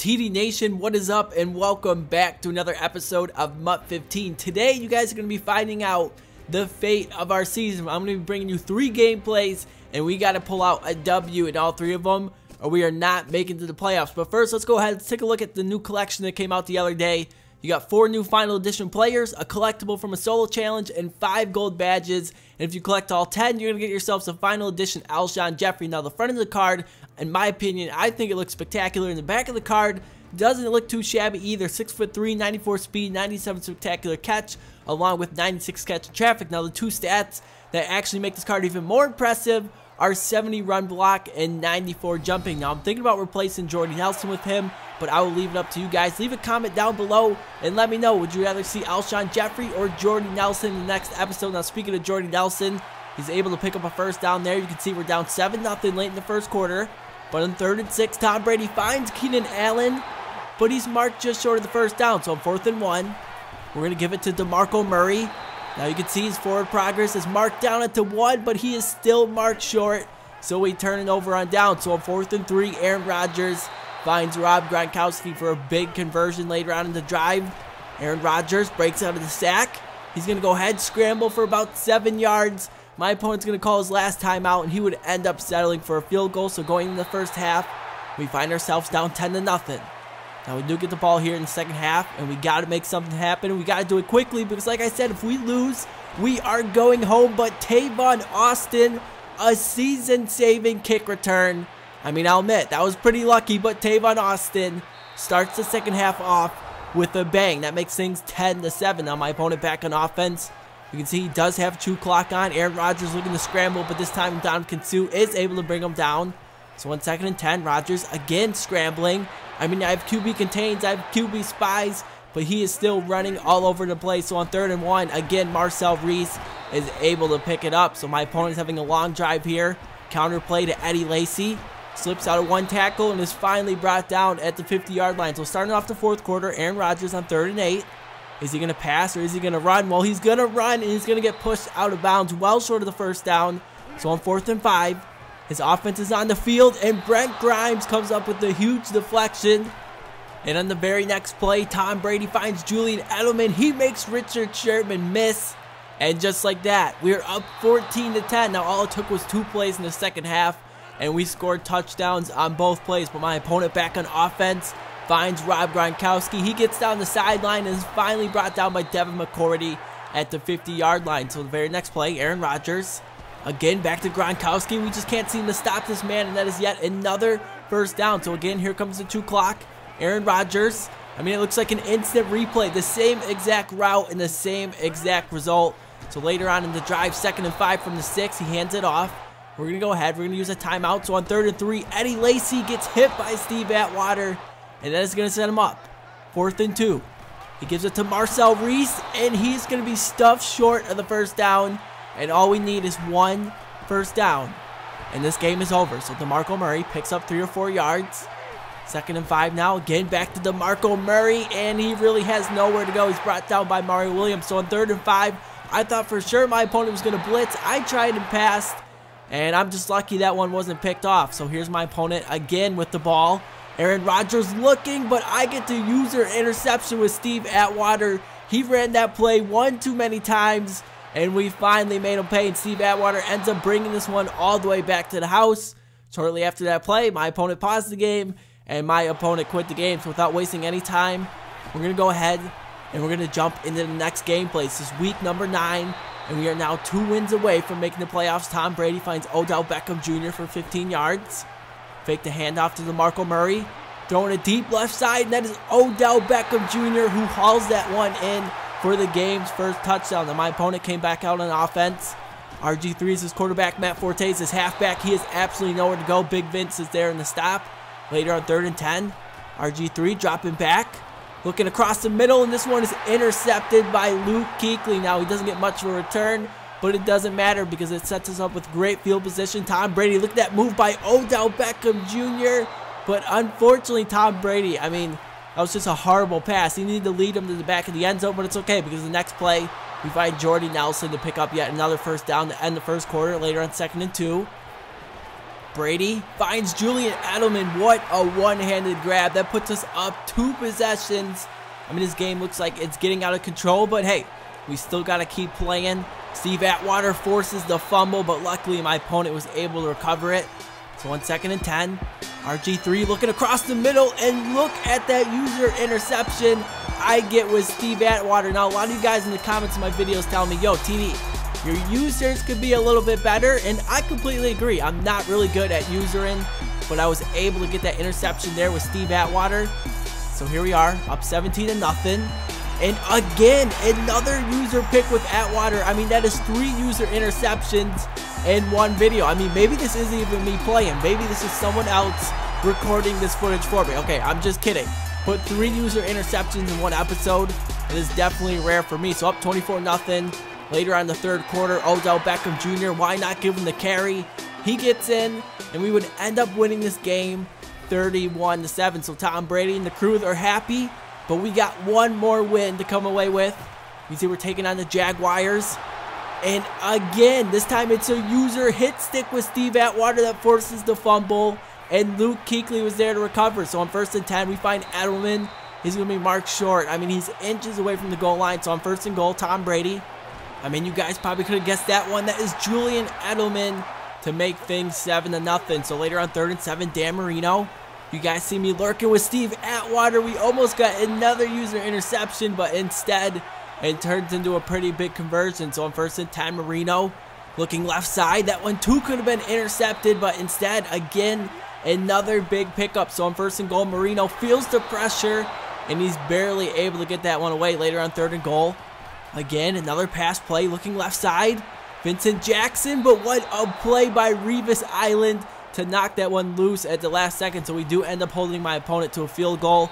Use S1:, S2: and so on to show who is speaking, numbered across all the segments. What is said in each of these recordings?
S1: TD Nation, what is up, and welcome back to another episode of MUT 15. Today, you guys are going to be finding out the fate of our season. I'm going to be bringing you 3 gameplays, and we got to pull out a W in all 3 of them, or we are not making it to the playoffs. But first, let's go ahead and take a look at the new collection that came out the other day. You got 4 new Final Edition players, a collectible from a solo challenge, and 5 gold badges. And if you collect all 10, you're going to get yourself some Final Edition Alshon Jeffrey. Now, the front of the card, in my opinion, I think it looks spectacular. In the back of the card, doesn't look too shabby either. 6'3", 94 speed, 97 spectacular catch, along with 96 catch and traffic. Now, the 2 stats that actually make this card even more impressive are 70 run block and 94 jumping. Now, I'm thinking about replacing Jordy Nelson with him, but I will leave it up to you guys. Leave a comment down below and let me know, would you rather see Alshon Jeffrey or Jordy Nelson in the next episode? Now, speaking of Jordy Nelson, he's able to pick up a first down there. You can see we're down 7-0 late in the first quarter. But on 3rd and 6, Tom Brady finds Keenan Allen, but he's marked just short of the first down. So on 4th and 1, we're going to give it to DeMarco Murray. Now you can see his forward progress is marked down at the 1, but he is still marked short. So we turn it over on down. So on 4th and 3, Aaron Rodgers finds Rob Gronkowski for a big conversion later on in the drive. Aaron Rodgers breaks out of the sack. He's going to go ahead, scramble for about 7 yards. My opponent's going to call his last timeout, and he would end up settling for a field goal. So going into the first half, we find ourselves down 10-0. Now we do get the ball here in the second half, and we got to make something happen. We got to do it quickly because, like I said, if we lose, we are going home. But Tavon Austin, a season-saving kick return. I mean, I'll admit, that was pretty lucky, but Tavon Austin starts the second half off with a bang. That makes things 10-7. Now my opponent back on offense. You can see he does have 2 clock on. Aaron Rodgers looking to scramble, but this time Ndamukong Suh is able to bring him down. So on 2nd and 10, Rodgers again scrambling. I mean, I have QB contains, I have QB spies, but he is still running all over the place. So on 3rd and 1, again, Marcel Reese is able to pick it up. So my opponent is having a long drive here. Counter play to Eddie Lacy. Slips out of 1 tackle and is finally brought down at the 50-yard line. So starting off the 4th quarter, Aaron Rodgers on 3rd and 8. Is he going to pass or is he going to run? Well, he's going to run, and he's going to get pushed out of bounds well short of the first down. So on 4th and 5, his offense is on the field, and Brent Grimes comes up with a huge deflection. And on the very next play, Tom Brady finds Julian Edelman. He makes Richard Sherman miss. And just like that, we're up 14-10. Now, all it took was 2 plays in the second half, and we scored touchdowns on both plays. But my opponent back on offense finds Rob Gronkowski. He gets down the sideline and is finally brought down by Devin McCourty at the 50-yard line. So the very next play, Aaron Rodgers. Again, back to Gronkowski. We just can't seem to stop this man, and that is yet another first down. So again, here comes the 2 clock. Aaron Rodgers. I mean, it looks like an instant replay. The same exact route and the same exact result. So later on in the drive, 2nd and 5 from the 6, he hands it off. We're going to go ahead. We're going to use a timeout. So on 3rd and 3, Eddie Lacy gets hit by Steve Atwater, and that is going to set him up. 4th and 2. He gives it to Marcel Reese, and he's going to be stuffed short of the first down. And all we need is 1 first down, and this game is over. So DeMarco Murray picks up 3 or 4 yards. 2nd and 5 now. Again, back to DeMarco Murray, and he really has nowhere to go. He's brought down by Mario Williams. So on 3rd and 5, I thought for sure my opponent was going to blitz. I tried and passed, and I'm just lucky that one wasn't picked off. So here's my opponent again with the ball. Aaron Rodgers looking, but I get to use their interception with Steve Atwater. He ran that play 1 too many times, and we finally made him pay, and Steve Atwater ends up bringing this one all the way back to the house. Shortly after that play, my opponent paused the game, and my opponent quit the game. So without wasting any time, we're going to go ahead, and we're going to jump into the next gameplay. This is week number 9, and we are now 2 wins away from making the playoffs. Tom Brady finds Odell Beckham Jr. for 15 yards. Fake the handoff to DeMarco Murray. Throwing a deep left side, and that is Odell Beckham Jr. who hauls that one in for the game's first touchdown. And my opponent came back out on offense. RG3 is his quarterback. Matt Forte is his halfback. He has absolutely nowhere to go. Big Vince is there in the stop. Later on 3rd and 10, RG3 dropping back. Looking across the middle, and this one is intercepted by Luke Kuechly. Now, he doesn't get much of a return, but it doesn't matter because it sets us up with great field position. Tom Brady, look at that move by Odell Beckham Jr. But unfortunately, Tom Brady, I mean, that was just a horrible pass. He needed to lead him to the back of the end zone, but it's okay because the next play, we find Jordy Nelson to pick up yet another first down to end the first quarter. Later on 2nd and 2. Brady finds Julian Edelman. What a one-handed grab. That puts us up 2 possessions. I mean, this game looks like it's getting out of control, but hey, we still got to keep playing. Steve Atwater forces the fumble, but luckily my opponent was able to recover it. So on 2nd and 10, RG3 looking across the middle, and look at that user interception I get with Steve Atwater. Now, a lot of you guys in the comments of my videos tell me, yo, TD, your users could be a little bit better, and I completely agree. I'm not really good at usering, but I was able to get that interception there with Steve Atwater. So here we are, up 17-0. And again, another user pick with Atwater. I mean, that is 3 user interceptions in one video. I mean, maybe this isn't even me playing. Maybe this is someone else recording this footage for me. Okay, I'm just kidding. Put 3 user interceptions in one episode. It is definitely rare for me. So up 24-0. Later on in the 3rd quarter, Odell Beckham Jr., why not give him the carry? He gets in, and we would end up winning this game 31-7. So Tom Brady and the crew are happy, but we got one more win to come away with. You see we're taking on the Jaguars. And again, this time it's a user hit stick with Steve Atwater that forces the fumble, and Luke Kuechly was there to recover. So on 1st and 10, we find Edelman. He's going to be marked short. I mean, he's inches away from the goal line. So on 1st and goal, Tom Brady. I mean, you guys probably could have guessed that one. That is Julian Edelman to make things 7-0. So later on 3rd and 7, Dan Marino. You guys see me lurking with Steve Atwater. We almost got another user interception, but instead it turns into a pretty big conversion. So on 1st and 10, Marino looking left side. That one too could have been intercepted, but instead, again, another big pickup. So on 1st and goal, Marino feels the pressure, and he's barely able to get that one away. Later on 3rd and goal, again, another pass play looking left side. Vincent Jackson, but what a play by Revis Island to knock that one loose at the last second. So we do end up holding my opponent to a field goal.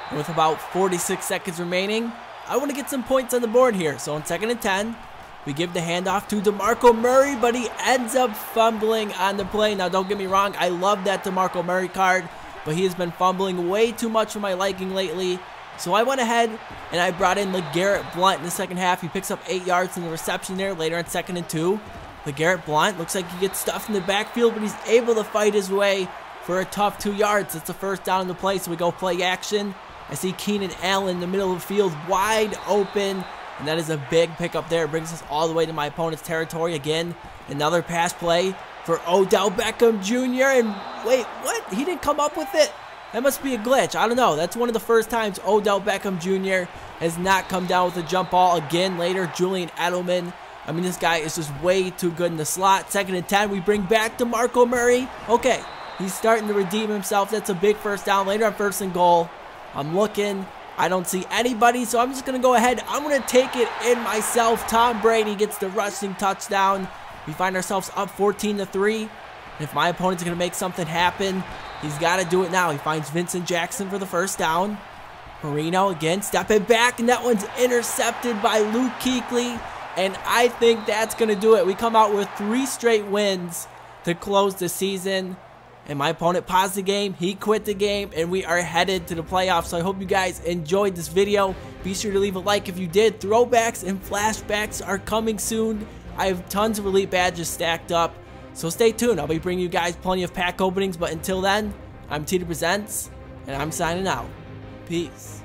S1: And with about 46 seconds remaining, I want to get some points on the board here. So on 2nd and 10, we give the handoff to DeMarco Murray, but he ends up fumbling on the play. Now, don't get me wrong, I love that DeMarco Murray card, but he has been fumbling way too much for my liking lately. So I went ahead and I brought in LeGarrette Blount in the 2nd half. He picks up 8 yards in the reception there. Later on 2nd and 2, LeGarrette Blount looks like he gets stuffed in the backfield, but he's able to fight his way for a tough 2 yards. It's the 1st down in the play, so we go play action. I see Keenan Allen in the middle of the field, wide open, and that is a big pickup there. It brings us all the way to my opponent's territory. Again, another pass play for Odell Beckham Jr. And wait, what? He didn't come up with it? That must be a glitch. I don't know. That's one of the first times Odell Beckham Jr. has not come down with a jump ball. Again, later, Julian Edelman. I mean, this guy is just way too good in the slot. 2nd and 10, we bring back DeMarco Murray. Okay, he's starting to redeem himself. That's a big 1st down. Later on 1st and goal, I'm looking. I don't see anybody, so I'm just going to go ahead. I'm going to take it in myself. Tom Brady gets the rushing touchdown. We find ourselves up 14-3. And if my opponent's going to make something happen, he's got to do it now. He finds Vincent Jackson for the 1st down. Marino again stepping back, and that one's intercepted by Luke Kuechly. And I think that's going to do it. We come out with 3 straight wins to close the season. And my opponent paused the game, he quit the game, and we are headed to the playoffs. So I hope you guys enjoyed this video. Be sure to leave a like if you did. Throwbacks and flashbacks are coming soon. I have tons of elite badges stacked up. So stay tuned. I'll be bringing you guys plenty of pack openings. But until then, I'm TD Presents, and I'm signing out. Peace.